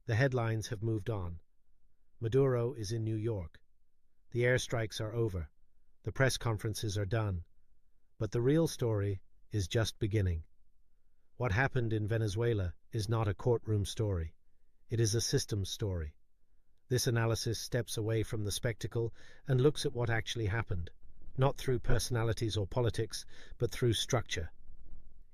The headlines have moved on. Maduro is in New York. The airstrikes are over. The press conferences are done. But the real story is just beginning. What happened in Venezuela is not a courtroom story. It is a systems story. This analysis steps away from the spectacle and looks at what actually happened, not through personalities or politics, but through structure.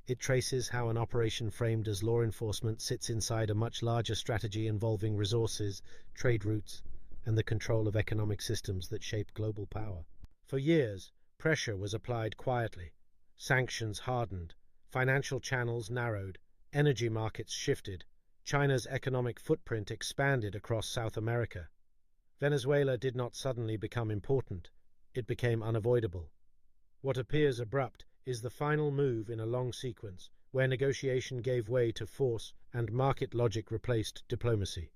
It traces how an operation framed as law enforcement sits inside a much larger strategy involving resources, trade routes, and the control of economic systems that shape global power. For years, pressure was applied quietly. Sanctions hardened, financial channels narrowed, energy markets shifted, China's economic footprint expanded across South America. Venezuela did not suddenly become important. It became unavoidable. What appears abrupt is the final move in a long sequence, where negotiation gave way to force and market logic replaced diplomacy.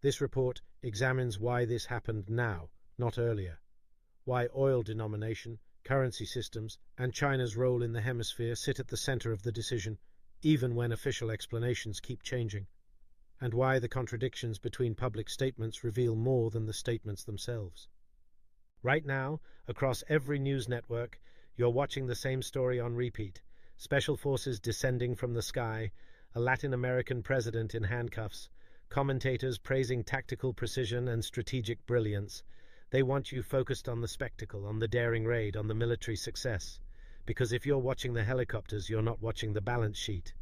This report examines why this happened now, not earlier. Why oil denomination, currency systems, and China's role in the hemisphere sit at the center of the decision, even when official explanations keep changing. And why the contradictions between public statements reveal more than the statements themselves. Right now, across every news network, you're watching the same story on repeat. Special forces descending from the sky, a Latin American president in handcuffs, commentators praising tactical precision and strategic brilliance. They want you focused on the spectacle, on the daring raid, on the military success. Because if you're watching the helicopters, you're not watching the balance sheet.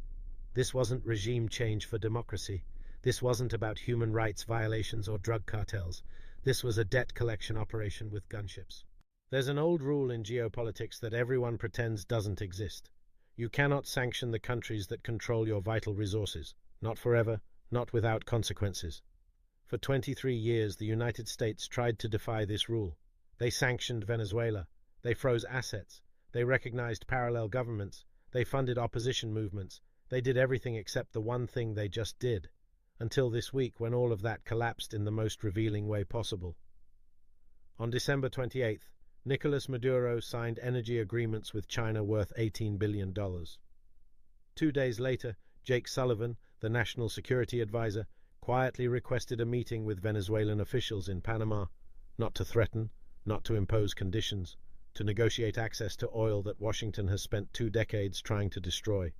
This wasn't regime change for democracy. This wasn't about human rights violations or drug cartels. This was a debt collection operation with gunships. There's an old rule in geopolitics that everyone pretends doesn't exist. You cannot sanction the countries that control your vital resources. Not forever, not without consequences. For 23 years, the United States tried to defy this rule. They sanctioned Venezuela. They froze assets. They recognized parallel governments. They funded opposition movements. They did everything except the one thing they just did. Until this week, when all of that collapsed in the most revealing way possible. On December 28th, Nicolas Maduro signed energy agreements with China worth $18 billion. 2 days later, Jake Sullivan, the national security advisor, quietly requested a meeting with Venezuelan officials in Panama, not to threaten, not to impose conditions, to negotiate access to oil that Washington has spent 2 decades trying to destroy.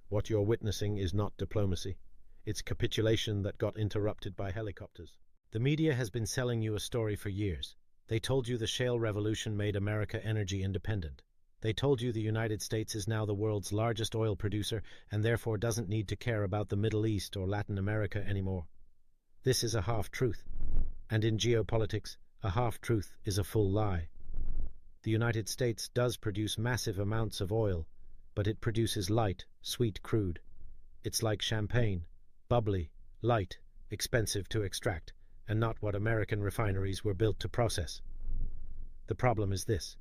What you're witnessing is not diplomacy. It's capitulation that got interrupted by helicopters. The media has been selling you a story for years. They told you the shale revolution made America energy independent. They told you the United States is now the world's largest oil producer and therefore doesn't need to care about the Middle East or Latin America anymore. This is a half-truth. And in geopolitics, a half-truth is a full lie. The United States does produce massive amounts of oil, but it produces light, sweet crude. It's like champagne. Bubbly, light, expensive to extract, and not what American refineries were built to process. The problem is this.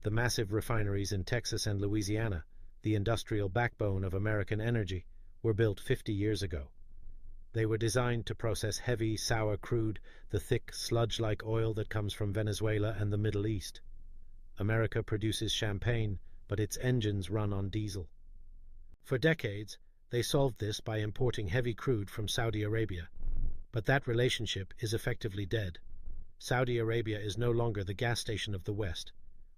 The massive refineries in Texas and Louisiana, the industrial backbone of American energy, were built 50 years ago. They were designed to process heavy, sour crude, the thick, sludge-like oil that comes from Venezuela and the Middle East. America produces champagne, but its engines run on diesel. For decades, they solved this by importing heavy crude from Saudi Arabia. But that relationship is effectively dead. Saudi Arabia is no longer the gas station of the West.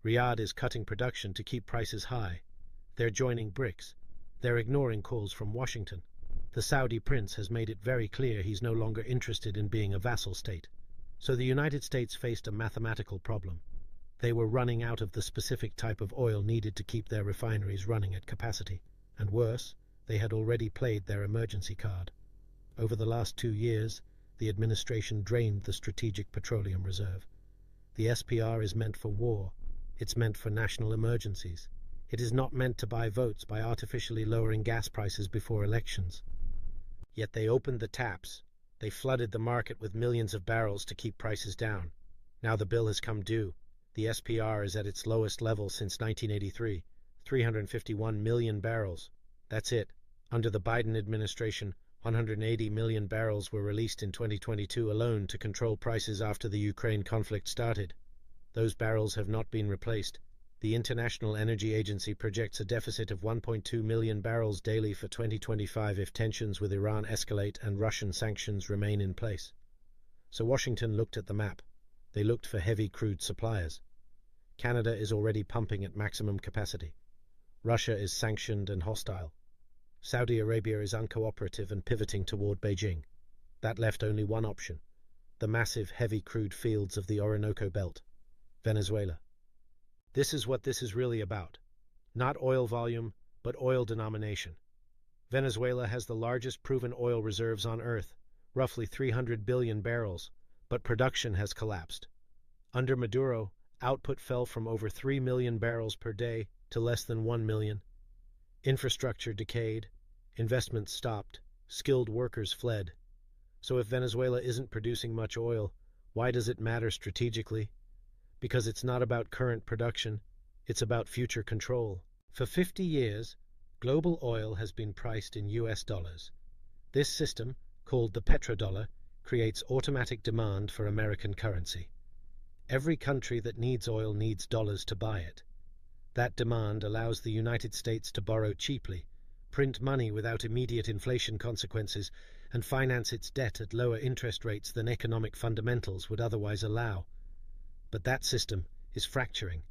Riyadh is cutting production to keep prices high. They're joining BRICS. They're ignoring calls from Washington. The Saudi prince has made it very clear he's no longer interested in being a vassal state. So the United States faced a mathematical problem. They were running out of the specific type of oil needed to keep their refineries running at capacity. And worse, they had already played their emergency card. Over the last 2 years, the administration drained the Strategic Petroleum Reserve. The SPR is meant for war. It's meant for national emergencies. It is not meant to buy votes by artificially lowering gas prices before elections. Yet they opened the taps. They flooded the market with millions of barrels to keep prices down. Now the bill has come due. The SPR is at its lowest level since 1983, 351 million barrels. That's it. Under the Biden administration, 180 million barrels were released in 2022 alone to control prices after the Ukraine conflict started. Those barrels have not been replaced. The International Energy Agency projects a deficit of 1.2 million barrels daily for 2025 if tensions with Iran escalate and Russian sanctions remain in place. So Washington looked at the map. They looked for heavy crude suppliers. Canada is already pumping at maximum capacity. Russia is sanctioned and hostile. Saudi Arabia is uncooperative and pivoting toward Beijing. That left only one option: the massive heavy crude fields of the Orinoco Belt, Venezuela. This is what this is really about. Not oil volume, but oil denomination. Venezuela has the largest proven oil reserves on Earth, roughly 300 billion barrels, but production has collapsed. Under Maduro, output fell from over 3 million barrels per day to less than 1 million. Infrastructure decayed, investments stopped, skilled workers fled. So if Venezuela isn't producing much oil, why does it matter strategically? Because it's not about current production, it's about future control. For 50 years, global oil has been priced in US dollars. This system, called the Petrodollar, creates automatic demand for American currency. Every country that needs oil needs dollars to buy it. That demand allows the United States to borrow cheaply, print money without immediate inflation consequences, and finance its debt at lower interest rates than economic fundamentals would otherwise allow. But that system is fracturing.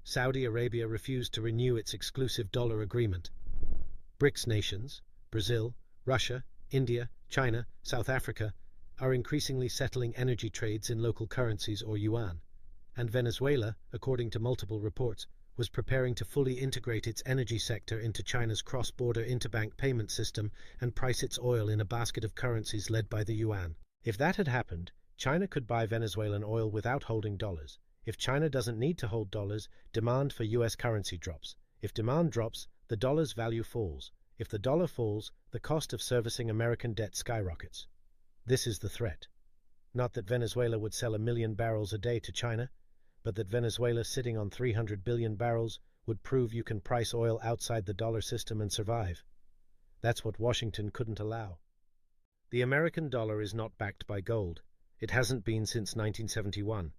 Saudi Arabia refused to renew its exclusive dollar agreement. BRICS nations, Brazil, Russia, India, China, South Africa, are increasingly settling energy trades in local currencies or yuan. And Venezuela, according to multiple reports, was preparing to fully integrate its energy sector into China's cross-border interbank payment system and price its oil in a basket of currencies led by the yuan. If that had happened, China could buy Venezuelan oil without holding dollars. If China doesn't need to hold dollars, demand for US currency drops. If demand drops, the dollar's value falls. If the dollar falls, the cost of servicing American debt skyrockets. This is the threat. Not that Venezuela would sell 1 million barrels a day to China, but that Venezuela sitting on 300 billion barrels would prove you can price oil outside the dollar system and survive. That's what Washington couldn't allow. The American dollar is not backed by gold. It hasn't been since 1971.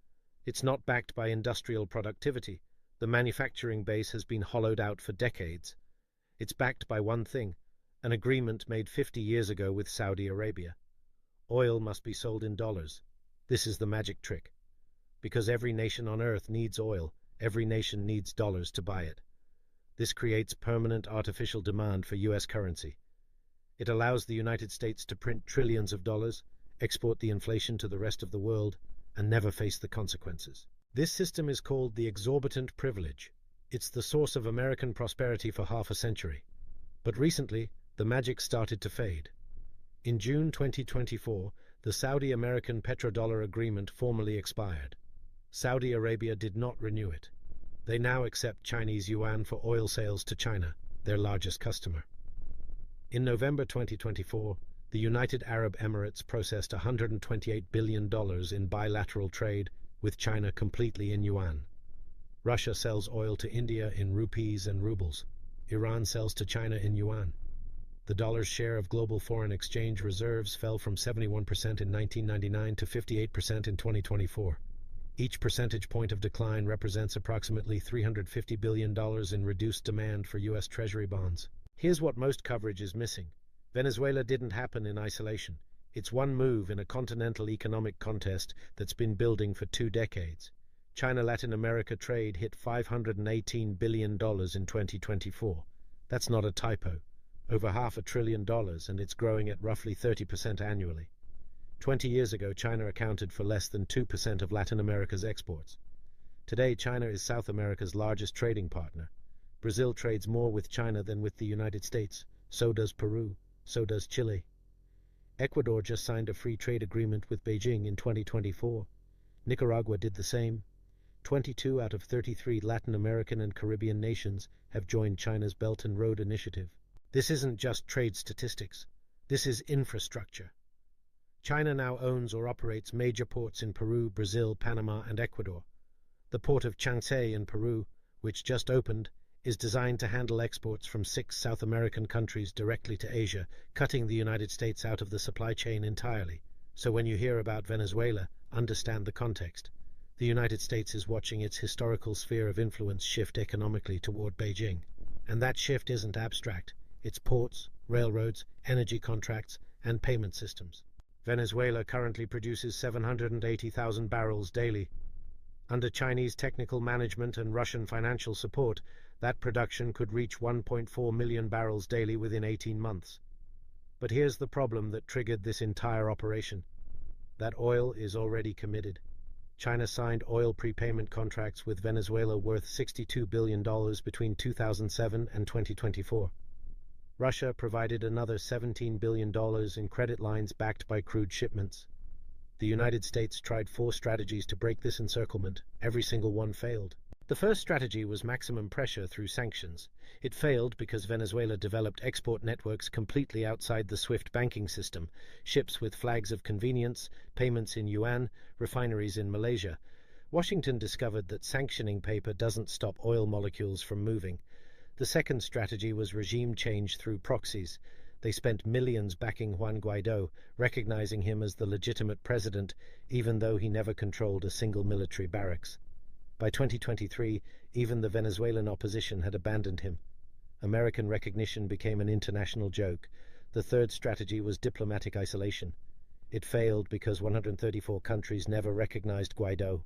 It's not backed by industrial productivity. The manufacturing base has been hollowed out for decades. It's backed by one thing: an agreement made 50 years ago with Saudi Arabia. Oil must be sold in dollars. This is the magic trick. Because every nation on Earth needs oil, every nation needs dollars to buy it. This creates permanent artificial demand for US currency. It allows the United States to print trillions of dollars, export the inflation to the rest of the world, and never face the consequences. This system is called the exorbitant privilege. It's the source of American prosperity for half a century. But recently, the magic started to fade. In June 2024, the Saudi-American Petrodollar agreement formally expired. Saudi Arabia did not renew it. They now accept Chinese yuan for oil sales to China, their largest customer. In November 2024, the United Arab Emirates processed $128 billion in bilateral trade with China completely in yuan. Russia sells oil to India in rupees and rubles. Iran sells to China in yuan. The dollar's share of global foreign exchange reserves fell from 71% in 1999 to 58% in 2024. Each percentage point of decline represents approximately $350 billion in reduced demand for U.S. Treasury bonds. Here's what most coverage is missing. Venezuela didn't happen in isolation. It's one move in a continental economic contest that's been building for 2 decades. China-Latin America trade hit $518 billion in 2024. That's not a typo. Over $500 billion, and it's growing at roughly 30% annually. 20 years ago, China accounted for less than 2% of Latin America's exports. Today, China is South America's largest trading partner. Brazil trades more with China than with the United States. So does Peru. So does Chile. Ecuador just signed a free trade agreement with Beijing in 2024. Nicaragua did the same. 22 out of 33 Latin American and Caribbean nations have joined China's Belt and Road Initiative. This isn't just trade statistics. This is infrastructure. China now owns or operates major ports in Peru, Brazil, Panama, and Ecuador. The port of Changsay in Peru, which just opened, is designed to handle exports from 6 South American countries directly to Asia, cutting the United States out of the supply chain entirely. So when you hear about Venezuela, understand the context. The United States is watching its historical sphere of influence shift economically toward Beijing. And that shift isn't abstract. It's ports, railroads, energy contracts, and payment systems. Venezuela currently produces 780,000 barrels daily. Under Chinese technical management and Russian financial support, that production could reach 1.4 million barrels daily within 18 months. But here's the problem that triggered this entire operation. That oil is already committed. China signed oil prepayment contracts with Venezuela worth $62 billion between 2007 and 2024. Russia provided another $17 billion in credit lines backed by crude shipments. The United States tried 4 strategies to break this encirclement. Every single one failed. The first strategy was maximum pressure through sanctions. It failed because Venezuela developed export networks completely outside the SWIFT banking system, ships with flags of convenience, payments in yuan, refineries in Malaysia. Washington discovered that sanctioning paper doesn't stop oil molecules from moving. The second strategy was regime change through proxies. They spent millions backing Juan Guaido, recognizing him as the legitimate president, even though he never controlled a single military barracks. By 2023, even the Venezuelan opposition had abandoned him. American recognition became an international joke. The third strategy was diplomatic isolation. It failed because 134 countries never recognized Guaido.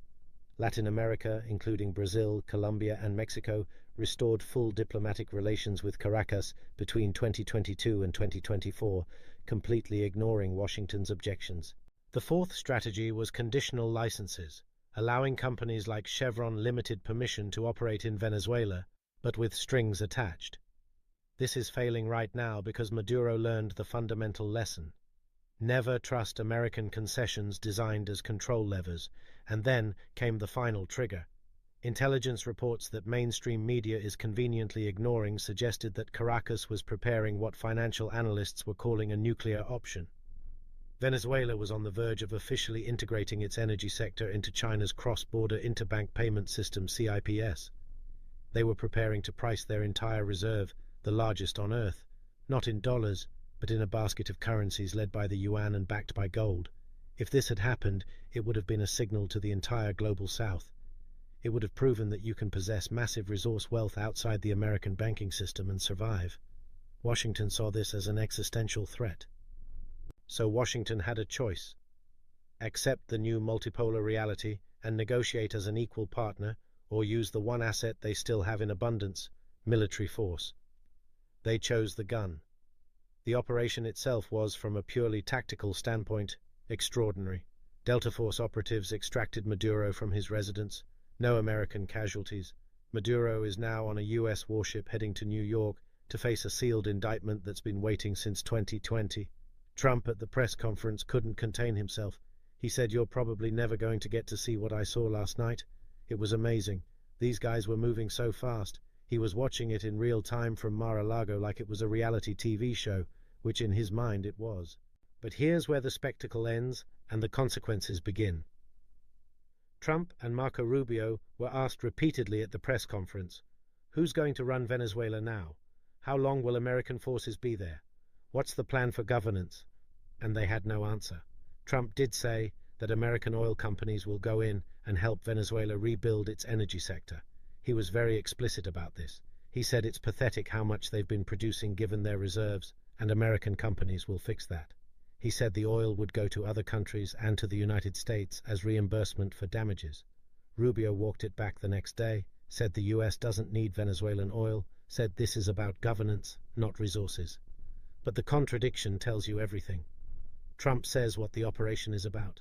Latin America, including Brazil, Colombia, and Mexico, restored full diplomatic relations with Caracas between 2022 and 2024, completely ignoring Washington's objections. The fourth strategy was conditional licenses, allowing companies like Chevron limited permission to operate in Venezuela, but with strings attached. This is failing right now because Maduro learned the fundamental lesson. Never trust American concessions designed as control levers, and then came the final trigger. Intelligence reports that mainstream media is conveniently ignoring suggested that Caracas was preparing what financial analysts were calling a nuclear option. Venezuela was on the verge of officially integrating its energy sector into China's cross-border interbank payment system CIPS. They were preparing to price their entire reserve, the largest on Earth, not in dollars, but in a basket of currencies led by the yuan and backed by gold. If this had happened, it would have been a signal to the entire global South. It would have proven that you can possess massive resource wealth outside the American banking system and survive. Washington saw this as an existential threat. So Washington had a choice. Accept the new multipolar reality and negotiate as an equal partner, or use the one asset they still have in abundance, military force. They chose the gun. The operation itself was, from a purely tactical standpoint, extraordinary. Delta Force operatives extracted Maduro from his residence. No American casualties. Maduro is now on a U.S. warship heading to New York to face a sealed indictment that's been waiting since 2020. Trump at the press conference couldn't contain himself. He said, "You're probably never going to get to see what I saw last night. It was amazing. These guys were moving so fast." He was watching it in real time from Mar-a-Lago like it was a reality TV show, which in his mind it was. But here's where the spectacle ends and the consequences begin. Trump and Marco Rubio were asked repeatedly at the press conference, "Who's going to run Venezuela now? How long will American forces be there? What's the plan for governance?" And they had no answer. Trump did say that American oil companies will go in and help Venezuela rebuild its energy sector. He was very explicit about this. He said it's pathetic how much they've been producing given their reserves, and American companies will fix that. He said the oil would go to other countries and to the United States as reimbursement for damages. Rubio walked it back the next day, said the U.S. doesn't need Venezuelan oil, said this is about governance, not resources. But the contradiction tells you everything. Trump says what the operation is about.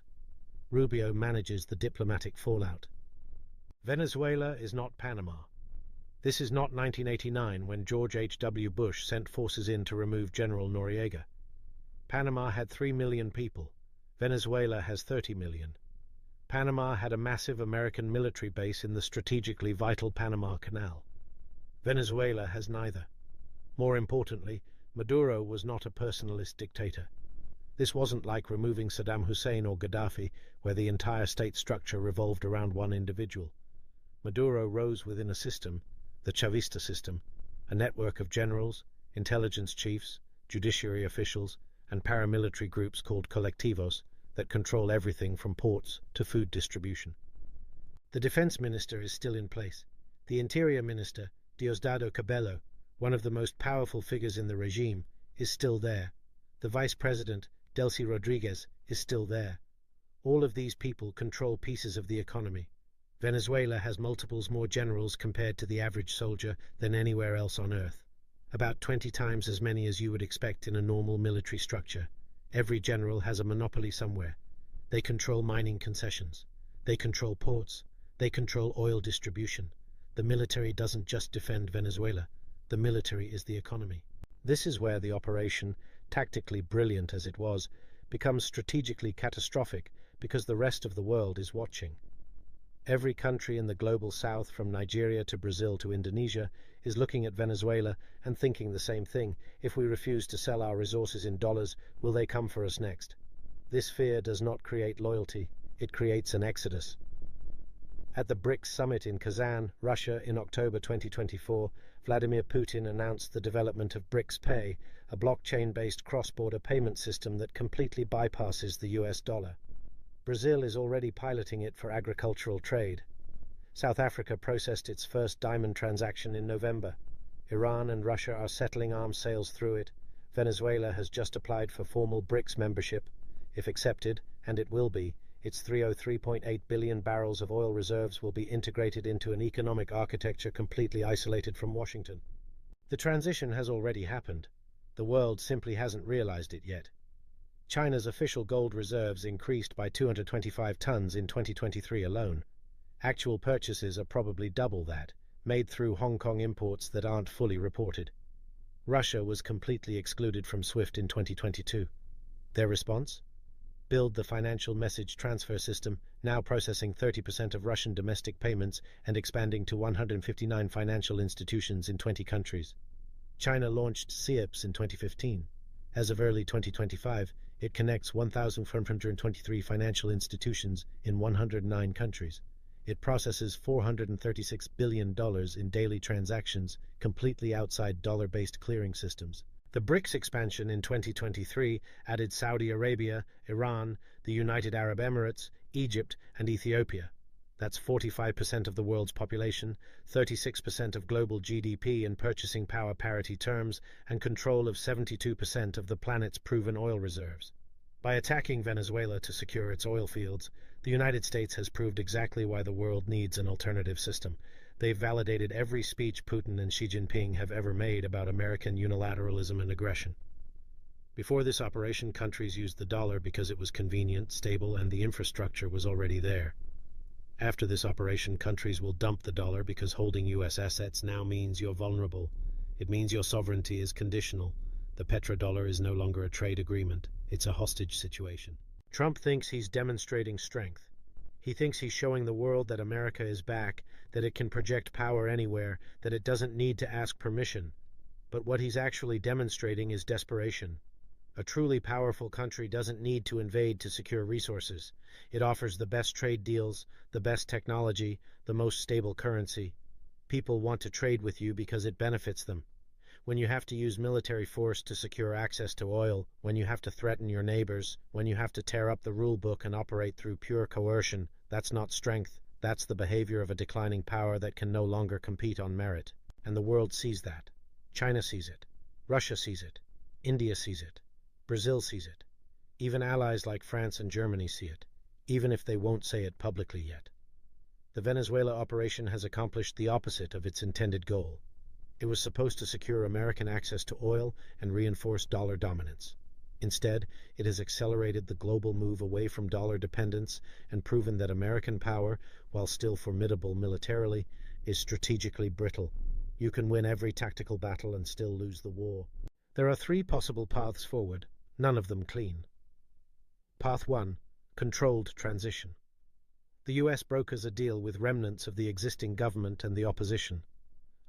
Rubio manages the diplomatic fallout. Venezuela is not Panama. This is not 1989 when George H.W. Bush sent forces in to remove General Noriega. Panama had 3 million people. Venezuela has 30 million. Panama had a massive American military base in the strategically vital Panama Canal. Venezuela has neither. More importantly, Maduro was not a personalist dictator. This wasn't like removing Saddam Hussein or Gaddafi, where the entire state structure revolved around one individual. Maduro rose within a system, the Chavista system, a network of generals, intelligence chiefs, judiciary officials, and paramilitary groups called colectivos that control everything from ports to food distribution. The defense minister is still in place. The interior minister, Diosdado Cabello, one of the most powerful figures in the regime, is still there. The vice president, Delcy Rodriguez, is still there. All of these people control pieces of the economy. Venezuela has multiples more generals compared to the average soldier than anywhere else on earth. About 20 times as many as you would expect in a normal military structure. Every general has a monopoly somewhere. They control mining concessions. They control ports. They control oil distribution. The military doesn't just defend Venezuela. The military is the economy. This is where the operation, tactically brilliant as it was, becomes strategically catastrophic because the rest of the world is watching. Every country in the global south, from Nigeria to Brazil to Indonesia, is looking at Venezuela and thinking the same thing. If we refuse to sell our resources in dollars, will they come for us next? This fear does not create loyalty. It creates an exodus. At the BRICS summit in Kazan, Russia, in October 2024, Vladimir Putin announced the development of BRICS Pay, a blockchain-based cross-border payment system that completely bypasses the US dollar. Brazil is already piloting it for agricultural trade. South Africa processed its first diamond transaction in November. Iran and Russia are settling arms sales through it. Venezuela has just applied for formal BRICS membership. If accepted, and it will be, its 303.8 billion barrels of oil reserves will be integrated into an economic architecture completely isolated from Washington. The transition has already happened. The world simply hasn't realized it yet. China's official gold reserves increased by 225 tons in 2023 alone. Actual purchases are probably double that, made through Hong Kong imports that aren't fully reported. Russia was completely excluded from SWIFT in 2022. Their response? Build the financial message transfer system, now processing 30% of Russian domestic payments and expanding to 159 financial institutions in 20 countries. China launched CIPS in 2015. As of early 2025, it connects 1,423 financial institutions in 109 countries. It processes $436 billion in daily transactions, completely outside dollar-based clearing systems. The BRICS expansion in 2023 added Saudi Arabia, Iran, the United Arab Emirates, Egypt, and Ethiopia. That's 45% of the world's population, 36% of global GDP in purchasing power parity terms, and control of 72% of the planet's proven oil reserves. By attacking Venezuela to secure its oil fields, the United States has proved exactly why the world needs an alternative system. They've validated every speech Putin and Xi Jinping have ever made about American unilateralism and aggression. Before this operation, countries used the dollar because it was convenient, stable, and the infrastructure was already there. After this operation, countries will dump the dollar because holding U.S. assets now means you're vulnerable. It means your sovereignty is conditional. The Petrodollar is no longer a trade agreement. It's a hostage situation. Trump thinks he's demonstrating strength. He thinks he's showing the world that America is back, that it can project power anywhere, that it doesn't need to ask permission. But what he's actually demonstrating is desperation. A truly powerful country doesn't need to invade to secure resources. It offers the best trade deals, the best technology, the most stable currency. People want to trade with you because it benefits them. When you have to use military force to secure access to oil, when you have to threaten your neighbors, when you have to tear up the rule book and operate through pure coercion, that's not strength. That's the behavior of a declining power that can no longer compete on merit. And the world sees that. China sees it. Russia sees it. India sees it. Brazil sees it. Even allies like France and Germany see it, even if they won't say it publicly yet. The Venezuela operation has accomplished the opposite of its intended goal. It was supposed to secure American access to oil and reinforce dollar dominance. Instead, it has accelerated the global move away from dollar dependence and proven that American power, while still formidable militarily, is strategically brittle. You can win every tactical battle and still lose the war. There are three possible paths forward, none of them clean. Path 1. Controlled transition. The US brokers a deal with remnants of the existing government and the opposition.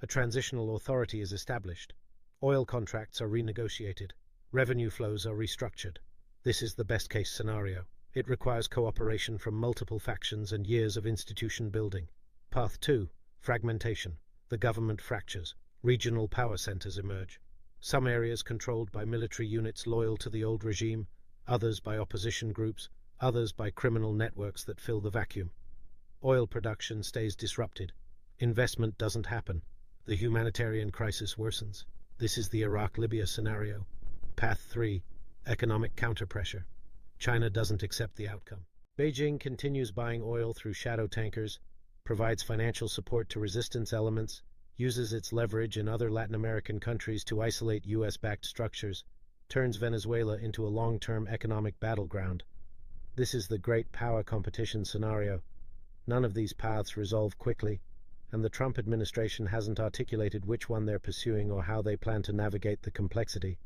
A transitional authority is established. Oil contracts are renegotiated. Revenue flows are restructured. This is the best-case scenario. It requires cooperation from multiple factions and years of institution building. Path 2. Fragmentation. The government fractures. Regional power centers emerge. Some areas controlled by military units loyal to the old regime, others by opposition groups, others by criminal networks that fill the vacuum. Oil production stays disrupted. Investment doesn't happen. The humanitarian crisis worsens. This is the Iraq-Libya scenario. Path 3. Economic counterpressure. China doesn't accept the outcome. Beijing continues buying oil through shadow tankers, provides financial support to resistance elements, uses its leverage in other Latin American countries to isolate U.S.-backed structures, turns Venezuela into a long-term economic battleground. This is the great power competition scenario. None of these paths resolve quickly, and the Trump administration hasn't articulated which one they're pursuing or how they plan to navigate the complexity.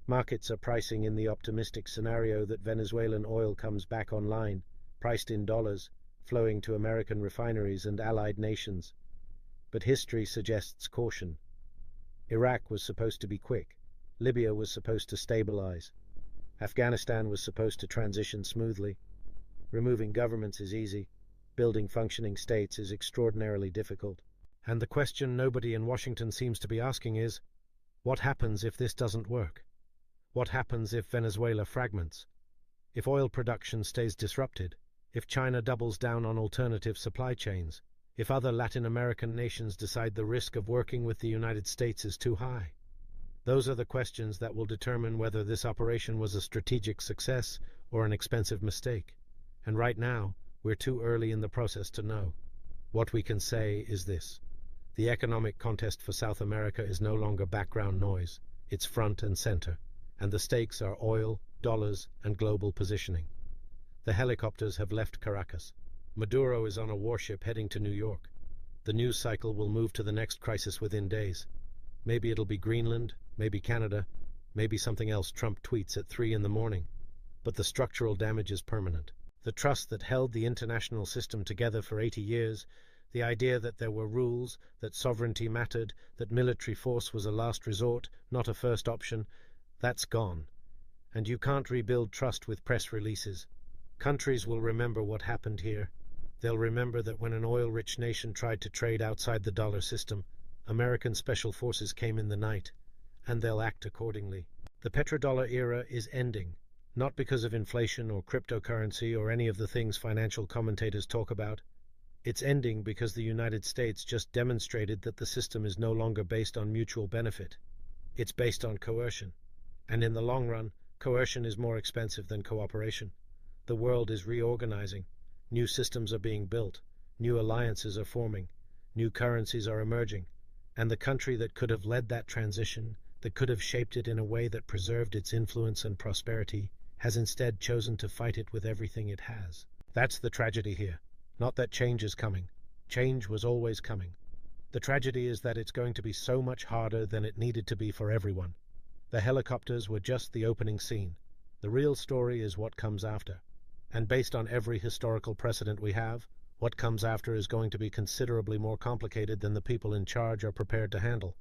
Markets are pricing in the optimistic scenario that Venezuelan oil comes back online, priced in dollars, flowing to American refineries and allied nations. But history suggests caution. Iraq was supposed to be quick. Libya was supposed to stabilize. Afghanistan was supposed to transition smoothly. Removing governments is easy. Building functioning states is extraordinarily difficult. And the question nobody in Washington seems to be asking is, what happens if this doesn't work? What happens if Venezuela fragments? If oil production stays disrupted? If China doubles down on alternative supply chains? If other Latin American nations decide the risk of working with the United States is too high? Those are the questions that will determine whether this operation was a strategic success or an expensive mistake. And right now, we're too early in the process to know. What we can say is this. The economic contest for South America is no longer background noise. It's front and center. And the stakes are oil, dollars, and global positioning. The helicopters have left Caracas. Maduro is on a warship heading to New York. The news cycle will move to the next crisis within days. Maybe it'll be Greenland, maybe Canada, maybe something else Trump tweets at 3 in the morning. But the structural damage is permanent. The trust that held the international system together for 80 years, the idea that there were rules, that sovereignty mattered, that military force was a last resort, not a first option, that's gone. And you can't rebuild trust with press releases. Countries will remember what happened here. They'll remember that when an oil-rich nation tried to trade outside the dollar system, American special forces came in the night, and they'll act accordingly. The petrodollar era is ending, not because of inflation or cryptocurrency or any of the things financial commentators talk about. It's ending because the United States just demonstrated that the system is no longer based on mutual benefit. It's based on coercion. And in the long run, coercion is more expensive than cooperation. The world is reorganizing. New systems are being built. New alliances are forming. New currencies are emerging. And the country that could have led that transition, that could have shaped it in a way that preserved its influence and prosperity, has instead chosen to fight it with everything it has. That's the tragedy here. Not that change is coming. Change was always coming. The tragedy is that it's going to be so much harder than it needed to be for everyone. The helicopters were just the opening scene. The real story is what comes after. And based on every historical precedent we have, what comes after is going to be considerably more complicated than the people in charge are prepared to handle.